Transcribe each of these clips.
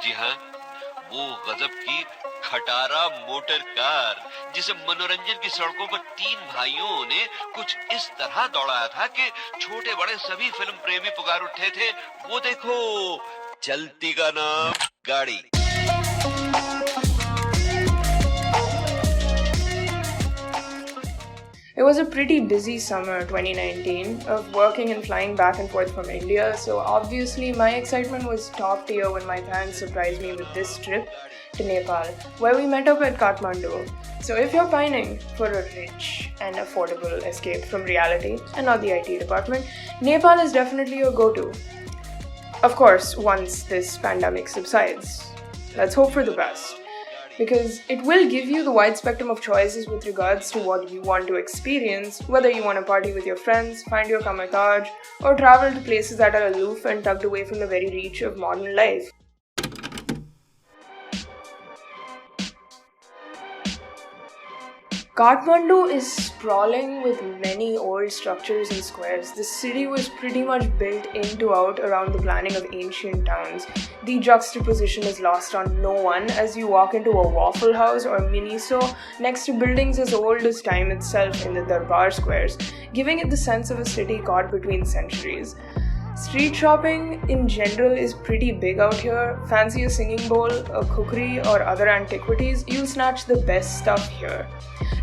जी हाँ, वो गजब की खटारा मोटर कार जिसे मनोरंजन की सड़कों पर तीन भाइयों ने कुछ इस तरह दौड़ाया था कि छोटे बड़े सभी फिल्म प्रेमी पुकार उठे थे, वो देखो चलती का नाम गाड़ी। It was a pretty busy summer 2019 of working and flying back and forth from India, so obviously my excitement was top tier when my parents surprised me with this trip to Nepal, where we met up at Kathmandu. So if you're pining for a rich and affordable escape from reality and not the IT department, Nepal is definitely your go-to. Of course, once this pandemic subsides. Let's hope for the best, because it will give you the wide spectrum of choices with regards to what you want to experience, whether you want to party with your friends, find your kamataj, or travel to places that are aloof and tucked away from the very reach of modern life. Kathmandu is sprawling with many old structures and squares. The city was pretty much built in to out around the planning of ancient towns. The juxtaposition is lost on no one as you walk into a waffle house or miniso next to buildings as old as time itself in the Darbar squares, giving it the sense of a city caught between centuries. Street shopping in general is pretty big out here. Fancy a singing bowl, a kukri, or other antiquities, you'll snatch the best stuff here.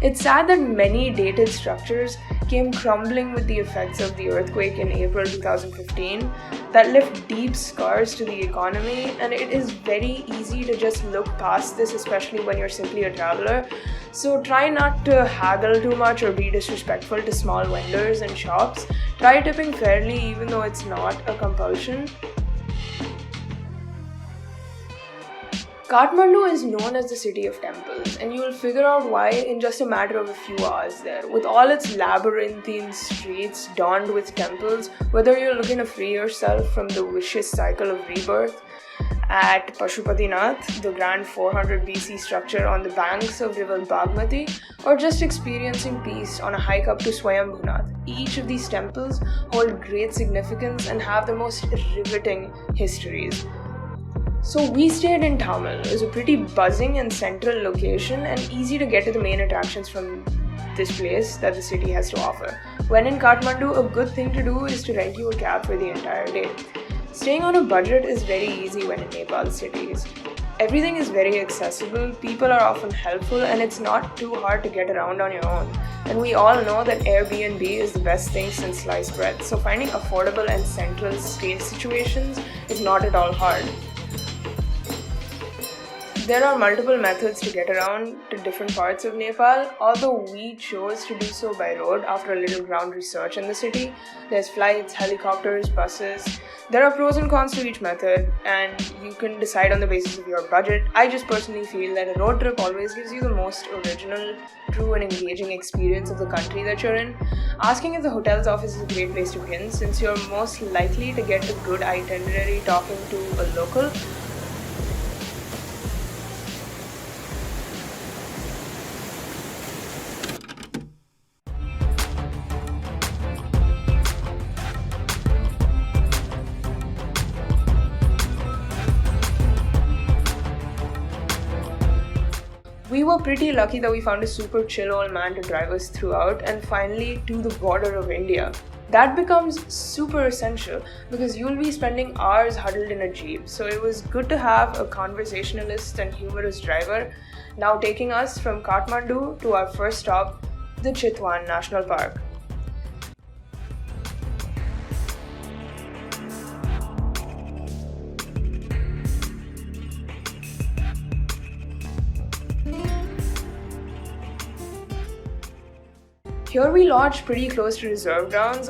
It's sad that many dated structures came crumbling with the effects of the earthquake in April 2015 that left deep scars to the economy, and it is very easy to just look past this, especially when you're simply a traveler. So try not to haggle too much or be disrespectful to small vendors and shops. Try tipping fairly even though it's not a compulsion. Kathmandu is known as the city of temples, and you will figure out why in just a matter of a few hours there. With all its labyrinthine streets donned with temples, whether you're looking to free yourself from the vicious cycle of rebirth at Pashupatinath, the grand 400 BC structure on the banks of river Bagmati, or just experiencing peace on a hike up to Swayambhunath, each of these temples hold great significance and have the most riveting histories. So we stayed in Tamil. It was a pretty buzzing and central location and easy to get to the main attractions from this place that the city has to offer. When in Kathmandu, a good thing to do is to rent you a cab for the entire day. Staying on a budget is very easy when in Nepal cities. Everything is very accessible, people are often helpful, and it's not too hard to get around on your own. And we all know that Airbnb is the best thing since sliced bread, so finding affordable and central stay situations is not at all hard. There are multiple methods to get around to different parts of Nepal, although we chose to do so by road after a little ground research in the city. There's flights, helicopters, buses. There are pros and cons to each method, and you can decide on the basis of your budget. I just personally feel that a road trip always gives you the most original, true and engaging experience of the country that you're in. Asking if the hotel's office is a great place to begin, since you're most likely to get a good itinerary talking to a local. We were pretty lucky that we found a super chill old man to drive us throughout and finally to the border of India. That becomes super essential because you'll be spending hours huddled in a jeep, so it was good to have a conversationalist and humorous driver now taking us from Kathmandu to our first stop, the Chitwan National Park. Here we lodged pretty close to reserve grounds.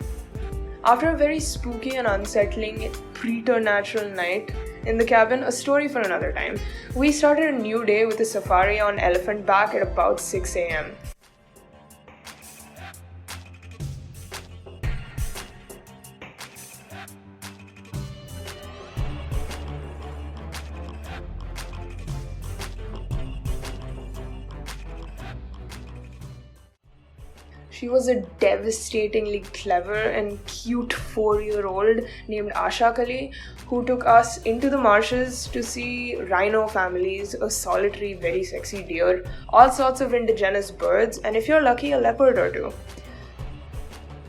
After a very spooky and unsettling preternatural night in the cabin, a story for another time, we started a new day with a safari on elephant back at about 6 a.m. She was a devastatingly clever and cute 4-year-old named Asha Kali who took us into the marshes to see rhino families, a solitary, very sexy deer, all sorts of indigenous birds, and if you're lucky, a leopard or two.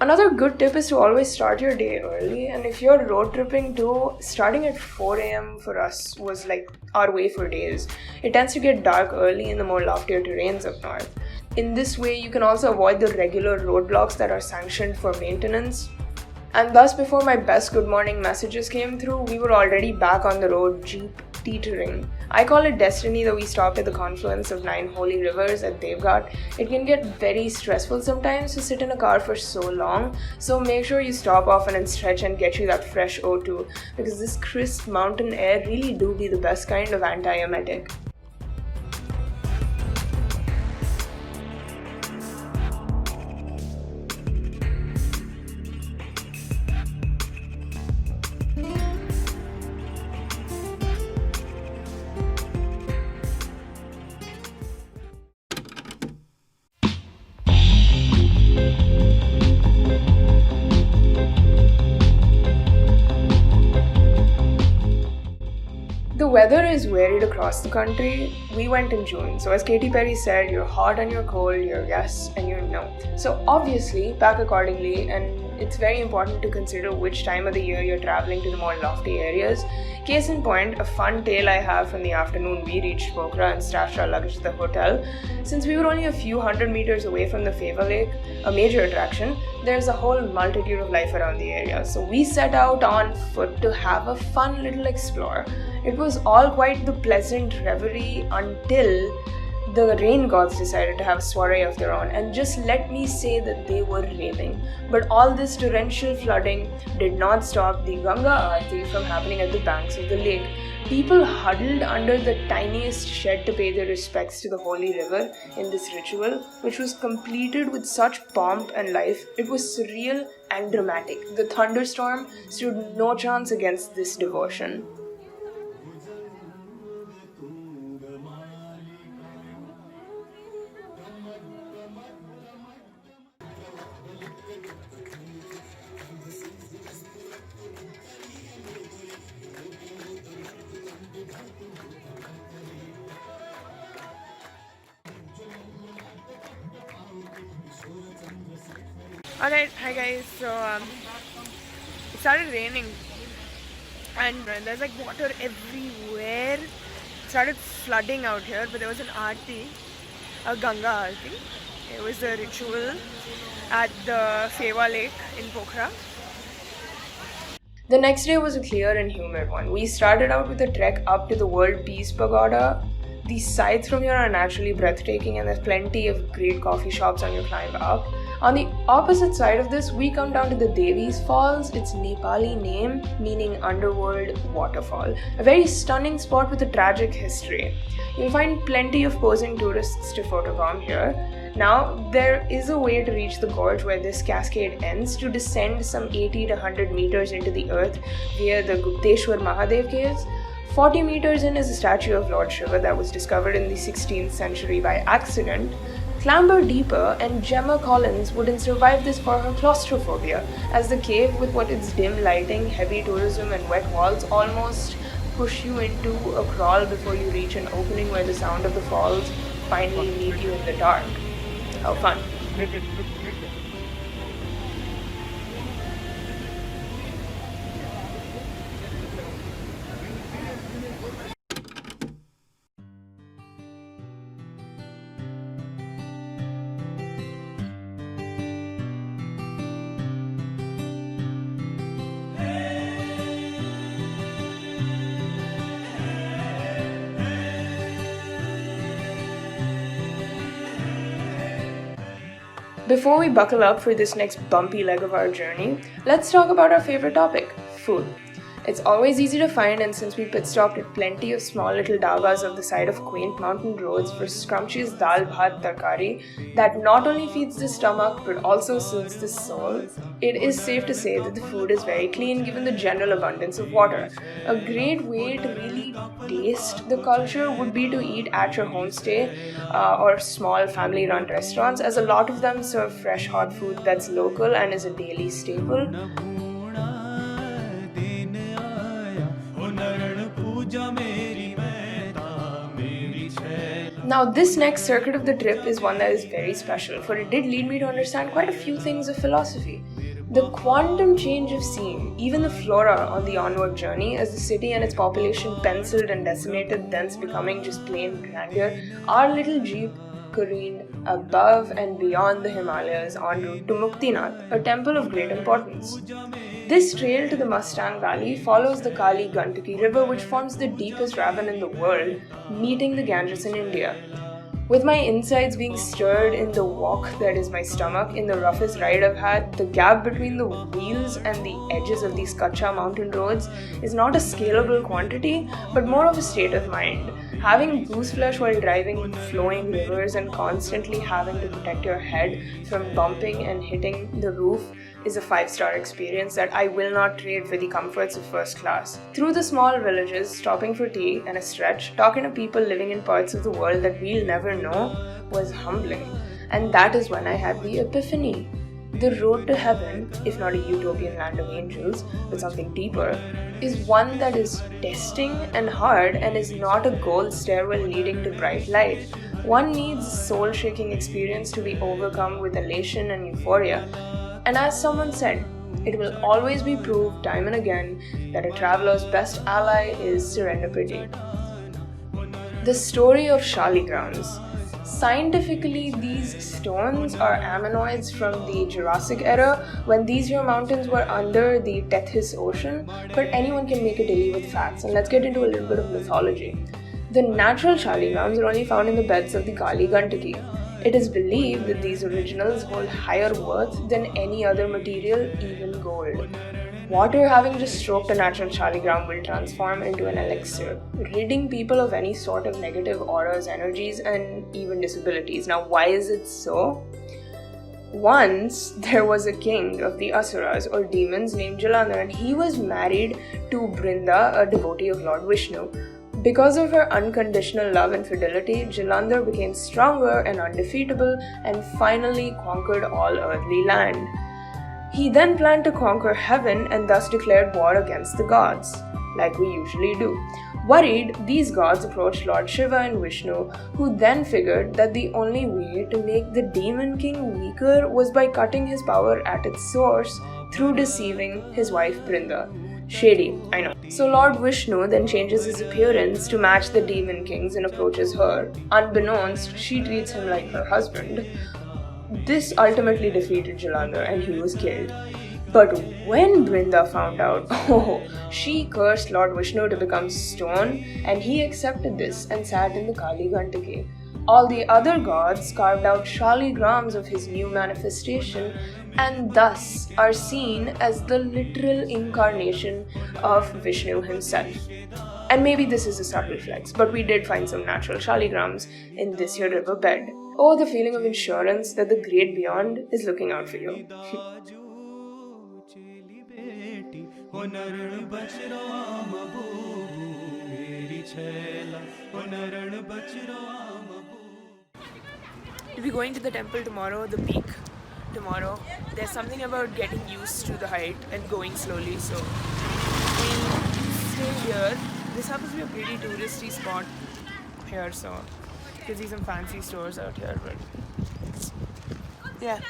Another good tip is to always start your day early, and if you're road tripping too, starting at 4 a.m. for us was like our way for days. It tends to get dark early in the more loftier terrains up north. In this way, you can also avoid the regular roadblocks that are sanctioned for maintenance. And thus, before my best good morning messages came through, we were already back on the road, jeep teetering. I call it destiny that we stopped at the confluence of 9 holy rivers at Devghat. It can get very stressful sometimes to sit in a car for so long, so make sure you stop often and stretch and get you that fresh O2, because this crisp mountain air really do be the best kind of antiemetic. The weather is varied across the country. We went in June, so as Katy Perry said, you're hot and you're cold, you're yes and you're no. So obviously, pack accordingly, and it's very important to consider which time of the year you're traveling to the more lofty areas. Case in point, a fun tale I have from the afternoon we reached Pokhara and stashed our luggage at the hotel. Since we were only a few hundred meters away from the Feva Lake, a major attraction, there's a whole multitude of life around the area. So we set out on foot to have a fun little explore. It was all quite the pleasant reverie until the rain gods decided to have a soiree of their own, and just let me say that they were raving. But all this torrential flooding did not stop the Ganga Aarti from happening at the banks of the lake. People huddled under the tiniest shed to pay their respects to the holy river in this ritual, which was completed with such pomp and life. It was surreal and dramatic. The thunderstorm stood no chance against this devotion. Alright, hi guys. So it started raining and there's like water everywhere. It started flooding out here, but there was an aarti, a Ganga aarti. It was a ritual at the Feva Lake in Pokhara. The next day was a clear and humid one. We started out with a trek up to the World Peace Pagoda. The sights from here are naturally breathtaking, and there's plenty of great coffee shops on your climb up. On the opposite side of this, we come down to the Devi's Falls, its Nepali name meaning underworld waterfall. A very stunning spot with a tragic history. You'll find plenty of posing tourists to photobomb here. Now, there is a way to reach the gorge where this cascade ends to descend some 80 to 100 meters into the earth via the Gupteshwar Mahadev caves. 40 meters in is a statue of Lord Shiva that was discovered in the 16th century by accident. Clamber deeper, and Gemma Collins wouldn't survive this for her claustrophobia, as the cave, with what its dim lighting, heavy tourism, and wet walls, almost push you into a crawl before you reach an opening where the sound of the falls finally meet you in the dark. How fun. Before we buckle up for this next bumpy leg of our journey, let's talk about our favorite topic, food. It's always easy to find, and since we pit stopped at plenty of small little dabas of the side of quaint mountain roads for scrumptious dal bhat tarkari that not only feeds the stomach but also soothes the soul, it is safe to say that the food is very clean given the general abundance of water. A great way to really taste the culture would be to eat at your homestay or small family run restaurants, as a lot of them serve fresh hot food that's local and is a daily staple. Now, this next circuit of the trip is one that is very special, for it did lead me to understand quite a few things of philosophy. The quantum change of scene, even the flora on the onward journey, as the city and its population penciled and decimated, thence becoming just plain grandeur, our little jeep careened above and beyond the Himalayas en route to Muktinath, a temple of great importance. This trail to the Mustang Valley follows the Kali Gandaki River, which forms the deepest ravine in the world, meeting the Ganges in India. With my insides being stirred in the walk that is my stomach, in the roughest ride I've had, the gap between the wheels and the edges of these Kacha mountain roads is not a scalable quantity, but more of a state of mind. Having goose flesh while driving flowing rivers and constantly having to protect your head from bumping and hitting the roof is a 5-star experience that I will not trade for the comforts of first class. Through the small villages, stopping for tea and a stretch, talking to people living in parts of the world that we'll never know was humbling. And that is when I had the epiphany. The road to heaven, if not a utopian land of angels, but something deeper, is one that is testing and hard and is not a gold stairwell leading to bright light. One needs a soul-shaking experience to be overcome with elation and euphoria. And as someone said, it will always be proved time and again that a traveler's best ally is serendipity. The story of Shaligrams. Scientifically, these stones are ammonoids from the Jurassic era when these here mountains were under the Tethys Ocean, but anyone can make a dilly with facts, and let's get into a little bit of mythology. The natural Shaligrams are only found in the beds of the Kali Gandaki. It is believed that these originals hold higher worth than any other material, even gold. Water having just stroked a natural Shaligram will transform into an elixir, ridding people of any sort of negative auras, energies, and even disabilities. Now, why is it so? Once, there was a king of the Asuras or demons named Jalandhar, and he was married to Brinda, a devotee of Lord Vishnu. Because of her unconditional love and fidelity, Jalandhar became stronger and undefeatable and finally conquered all earthly land. He then planned to conquer heaven and thus declared war against the gods, like we usually do. Worried, these gods approached Lord Shiva and Vishnu, who then figured that the only way to make the demon king weaker was by cutting his power at its source through deceiving his wife Brinda. Shady, I know. So Lord Vishnu then changes his appearance to match the demon king's and approaches her. Unbeknownst, she treats him like her husband. This ultimately defeated Jalandhar and he was killed. But when Brinda found out, she cursed Lord Vishnu to become stone, and he accepted this and sat in the Kali Gandaki. All the other gods carved out Shaligrams of his new manifestation and thus are seen as the literal incarnation of Vishnu himself. And maybe this is a subtle flex, but we did find some natural Shaligrams in this here riverbed. Oh, the feeling of insurance that the great beyond is looking out for you. We'll be going to the temple tomorrow, the peak tomorrow. There's something about getting used to the height and going slowly, so we'll stay here. This happens to be a pretty touristy spot here, so you can see some fancy stores out here, but yeah.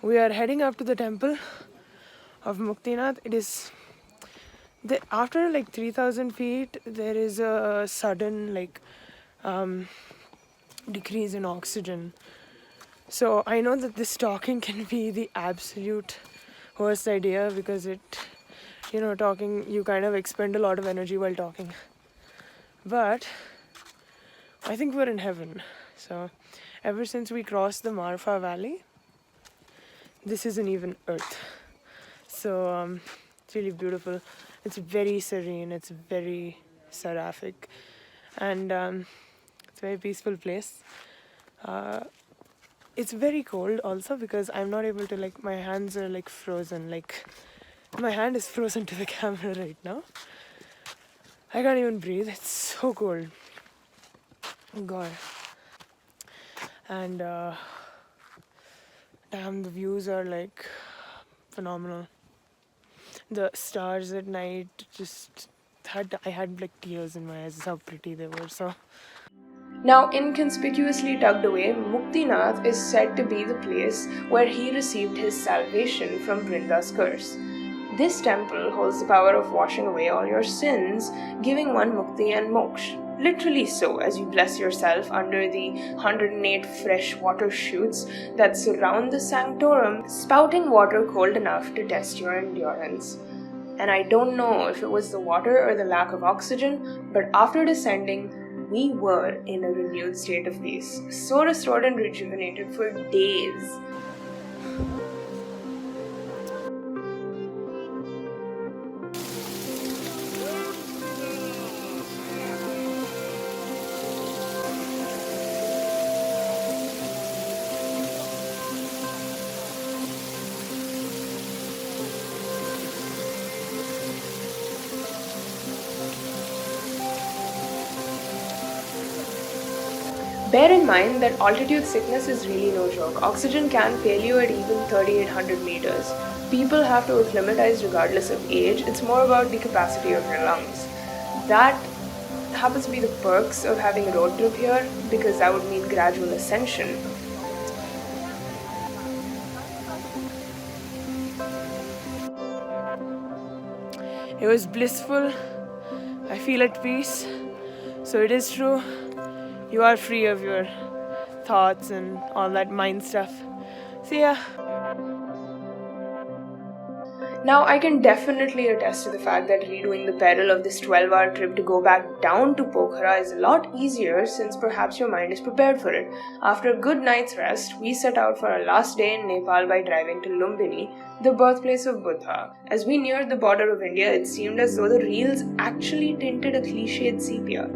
We are heading up to the temple of Muktinath. It is after like 3,000 feet, there is a sudden decrease in oxygen. So I know that this talking can be the absolute worst idea because talking, you kind of expend a lot of energy while talking. But I think we're in heaven. So ever since we crossed the Marfa Valley, this isn't even Earth. So it's really beautiful. It's very serene. It's very seraphic, and it's a very peaceful place. It's very cold also because I'm not able to my hands are frozen. My hand is frozen to the camera right now. I can't even breathe. It's so cold. Oh God. And damn, the views are phenomenal. The stars at night I had tears in my eyes. That's how pretty they were. So now, inconspicuously tucked away, Muktinath is said to be the place where he received his salvation from Vrinda's curse. This temple holds the power of washing away all your sins, giving one mukti and moksha. Literally so, as you bless yourself under the 108 fresh water chutes that surround the sanctorum, spouting water cold enough to test your endurance. And I don't know if it was the water or the lack of oxygen, but after descending, we were in a renewed state of peace, so restored and rejuvenated for days. Bear in mind that altitude sickness is really no joke. Oxygen can fail you at even 3,800 meters. People have to acclimatize regardless of age. It's more about the capacity of your lungs. That happens to be the perks of having a road trip here because that would mean gradual ascension. It was blissful. I feel at peace. So it is true. You are free of your thoughts and all that mind stuff. See ya. Now, I can definitely attest to the fact that redoing the peril of this 12-hour trip to go back down to Pokhara is a lot easier since perhaps your mind is prepared for it. After a good night's rest, we set out for our last day in Nepal by driving to Lumbini, the birthplace of Buddha. As we neared the border of India, it seemed as though the reels actually tinted a cliched sepia.